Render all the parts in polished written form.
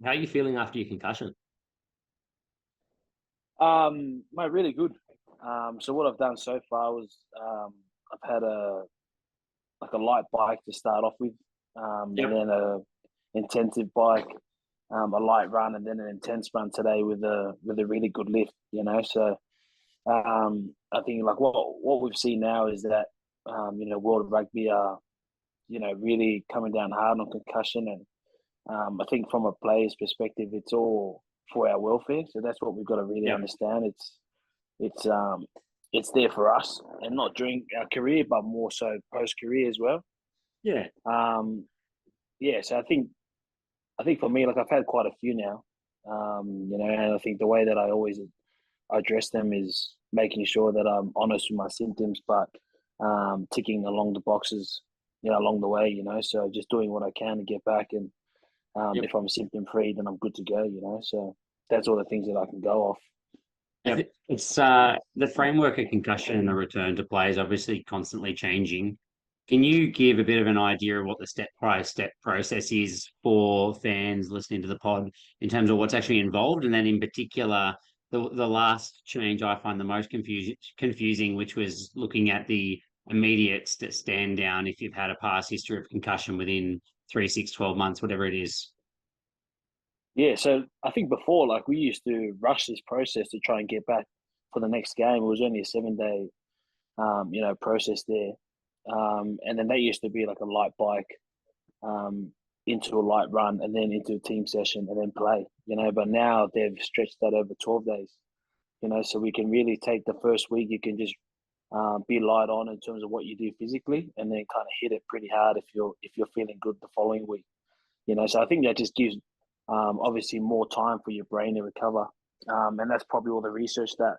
How are you feeling after your concussion? Mate, really good. So what I've done so far was I've had a light bike to start off with, and Yep. then a intensive bike, a light run, and then an intense run today with a really good lift. So I think like what we've seen now is that World Rugby are really coming down hard on concussion, and I think from a player's perspective, it's all for our welfare. So that's what we've got to really Yep. understand. It's it's there for us, and not during our career, but more so post career as well. Yeah. Um, yeah, so I think for me, like I've had quite a few now, and I think the way that I always address them is making sure that I'm honest with my symptoms, but ticking along the boxes, along the way. So just doing what I can to get back, and Yep. if I'm symptom free, then I'm good to go. So that's all the things that I can go off. It's the framework of concussion and the return to play is obviously constantly changing. Can you give a bit of an idea of what the step by step process is for fans listening to the pod in terms of what's actually involved? And then in particular, the last change I find the most confusing, which was looking at the immediate stand down if you've had a past history of concussion within 3, 6, 12 months, whatever it is. Yeah, so I think before, like we used to rush this process to try and get back for the next game. It was only a 7 day, process there, and then that used to be like a light bike, um, into a light run, and then into a team session, and then play. But now they've stretched that over 12 days. So we can really take the first week. You can just be light on in terms of what you do physically, and then kind of hit it pretty hard if you're feeling good the following week. So I think that just gives obviously more time for your brain to recover, and that's probably all the research that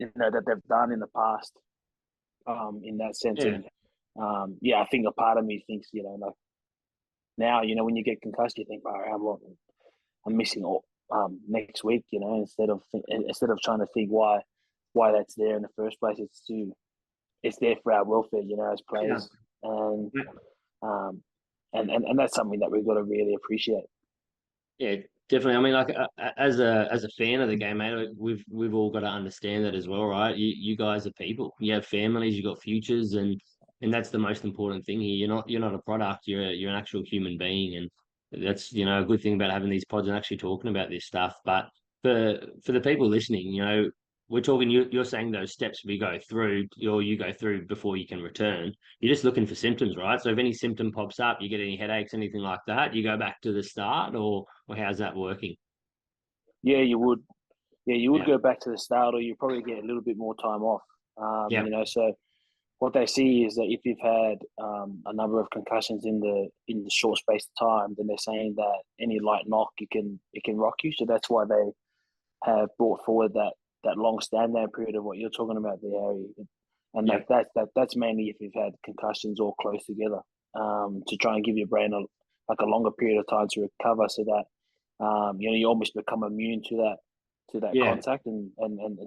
that they've done in the past, in that sense. Yeah. And yeah, I think a part of me thinks like now when you get concussed, you think, "Wow, I'm missing all next week," instead of trying to think why that's there in the first place. It's there for our welfare, as Yeah. players, and um, and that's something that we've got to really appreciate. Yeah, definitely. I mean, like as a fan of the game, mate, like, we've all got to understand that as well, right? You guys are people. You have families. You got futures, and that's the most important thing here. You're not a product. You're an actual human being, and that's a good thing about having these pods and actually talking about this stuff. But for the people listening, we're talking. You're saying those steps we go through, or you go through before you can return. You're just looking for symptoms, right? So if any symptom pops up, you get any headaches, anything like that, you go back to the start, or how's that working? Yeah, you would. Yeah, you would Yeah, go back to the start, or you probably get a little bit more time off. yeah, So what they see is that if you've had a number of concussions in the short space of time, then they're saying that any light knock it can rock you. So that's why they have brought forward that long stand down period of what you're talking about there, Harry. And yeah, like that's mainly if you've had concussions all close together, to try and give your brain a longer period of time to recover, so that you almost become immune to that yeah. contact, and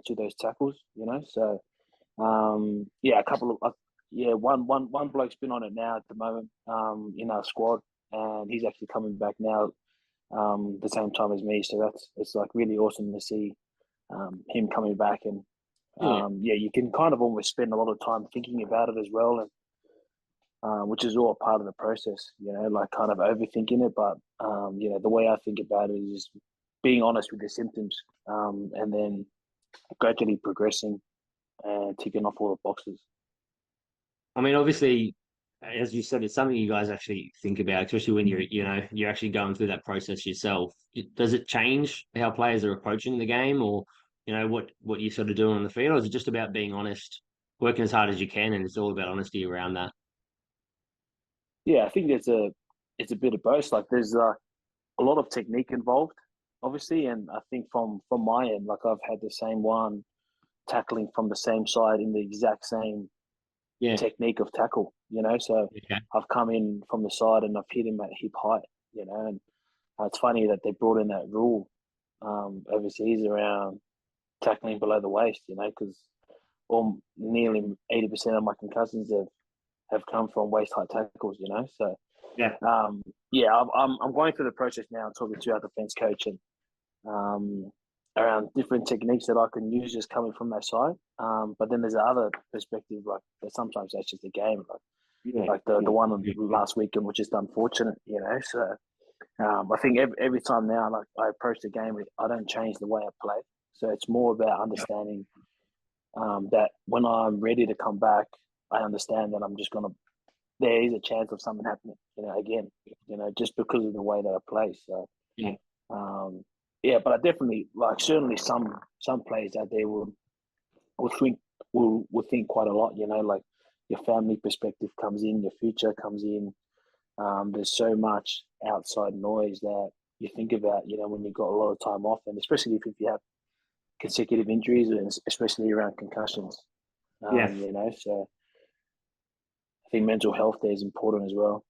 to those tackles. So yeah, a couple of yeah, one bloke's been on it now at the moment, in our squad, and he's actually coming back now, the same time as me. So it's like really awesome to see him coming back, and Yeah. yeah, you can kind of almost spend a lot of time thinking about it as well, and which is all part of the process. Like kind of overthinking it, but the way I think about it is being honest with the symptoms, and then gradually progressing and ticking off all the boxes. I mean, obviously, as you said, it's something you guys actually think about, especially when you're actually going through that process yourself. Does it change how players are approaching the game, or what you're sort of doing on the field, or is it just about being honest, working as hard as you can, and it's all about honesty around that? Yeah, I think it's a bit of both. Like there's a lot of technique involved, obviously, and I think from my end, like I've had the same one tackling from the same side in the exact same Yeah. technique of tackle. So Okay. I've come in from the side and I've hit him at hip height. And it's funny that they brought in that rule overseas around tackling below the waist. Because all nearly 80% of my concussions have come from waist height tackles. So Yeah. Yeah, I'm going through the process now. I'm talking to our defense coach and around different techniques that I can use just coming from that side. But then there's the other perspective, like that sometimes that's just a game, Yeah. like the one last weekend, which is unfortunate, you know. So I think every time now, like I approach the game, I don't change the way I play. So it's more about understanding that when I'm ready to come back, I understand that I'm just gonna. There is a chance of something happening, you know, again, you know, just because of the way that I play. So Yeah. um, yeah, but I definitely like certainly some players out there will think will think quite a lot, you know, like your family perspective comes in, your future comes in. There's so much outside noise that you think about, you know, when you've got a lot of time off, and especially if you have consecutive injuries, and especially around concussions. Yeah. You know, so I think mental health there is important as well.